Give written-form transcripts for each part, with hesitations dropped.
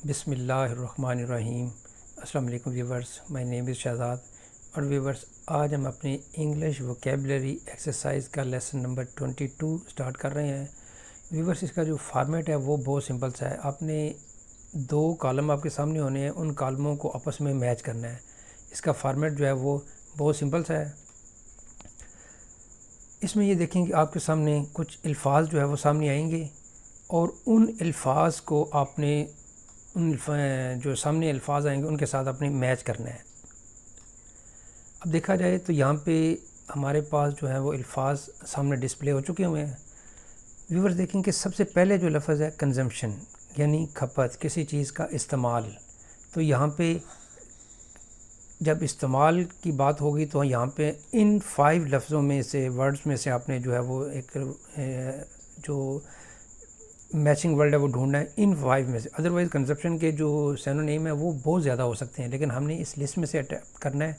بسم اللہ الرحمن الرحیم۔ السلام علیکم ویورز، مائی نیم از شہزاد۔ اور ویورز، آج ہم اپنی انگلش ووکیبلری ایکسرسائز کا لیسن نمبر 22 سٹارٹ کر رہے ہیں۔ ویورز، اس کا جو فارمیٹ ہے وہ بہت سمپل سا ہے۔ آپ نے 2 کالم آپ کے سامنے ہونے ہیں، ان کالموں کو آپس میں میچ کرنا ہے۔ اس کا فارمیٹ جو ہے وہ بہت سمپل سا ہے۔ اس میں یہ دیکھیں کہ آپ کے سامنے کچھ الفاظ جو ہے وہ سامنے آئیں گے، اور ان الفاظ کو آپ نے جو سامنے الفاظ آئیں گے ان کے ساتھ اپنے میچ کرنا ہے۔ اب دیکھا جائے تو یہاں پہ ہمارے پاس جو ہے وہ الفاظ سامنے ڈسپلے ہو چکے ہوئے ہیں۔ ویورز دیکھیں کہ سب سے پہلے جو لفظ ہے کنزمپشن، یعنی کھپت، کسی چیز کا استعمال۔ تو یہاں پہ جب استعمال کی بات ہوگی تو یہاں پہ ان 5 لفظوں میں سے، ورڈز میں سے آپ نے جو ہے وہ ایک جو میچنگ ورڈ ہے وہ ڈھونڈنا ہے ان 5 میں سے۔ ادروائز کنزپشن کے جو سینونیم ہے وہ بہت زیادہ ہو سکتے ہیں، لیکن ہم نے اس لسٹ میں سے اٹیمپٹ کرنا ہے۔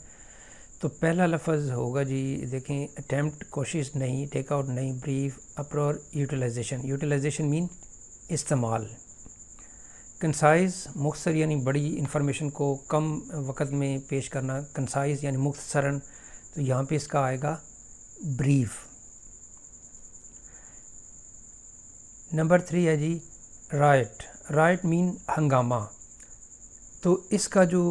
تو پہلا لفظ ہوگا جی، دیکھیں، اٹیمپٹ کوشش نہیں، ٹیک آؤٹ نہیں، بریف، اپرور، یوٹیلائزیشن۔ یوٹیلائزیشن مین استعمال۔ کنسائز، مختصر یعنی بڑی انفارمیشن کو کم وقت میں پیش کرنا، کنسائز یعنی مختصراً۔ تو یہاں پہ اس کا آئے گا بریف۔ نمبر 3 ہے جی رائٹ۔ رائٹ مین ہنگامہ۔ تو اس کا جو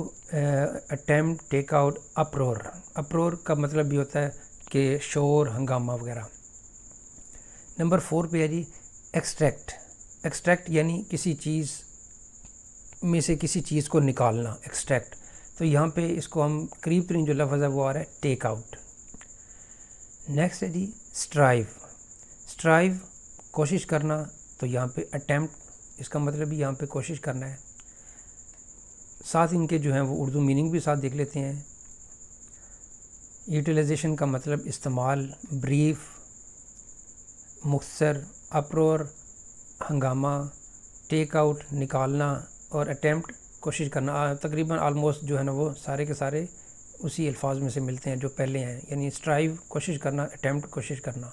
اٹیمپٹ، ٹیک آؤٹ، اپرور۔ اپرور کا مطلب بھی ہوتا ہے کہ شور، ہنگامہ وغیرہ۔ نمبر 4 پہ ہے جی ایکسٹریکٹ۔ ایکسٹریکٹ یعنی کسی چیز میں سے کسی چیز کو نکالنا، ایکسٹریکٹ۔ تو یہاں پہ اس کو ہم قریب ترین جو لفظ ہے وہ آ رہا ہے ٹیک آؤٹ۔ نیکسٹ ہے جی اسٹرائیو۔ اسٹرائیو کوشش کرنا، تو یہاں پہ اٹیمپٹ، اس کا مطلب بھی یہاں پہ کوشش کرنا ہے۔ ساتھ ان کے جو ہیں وہ اردو میننگ بھی ساتھ دیکھ لیتے ہیں۔ یوٹیلائزیشن کا مطلب استعمال، بریف مختصر، اپرور ہنگامہ، ٹیک آؤٹ نکالنا، اور اٹیمپٹ کوشش کرنا۔ تقریباً آلموسٹ جو ہے نا وہ سارے کے سارے اسی الفاظ میں سے ملتے ہیں جو پہلے ہیں، یعنی اسٹرائیو کوشش کرنا، اٹیمپٹ کوشش کرنا۔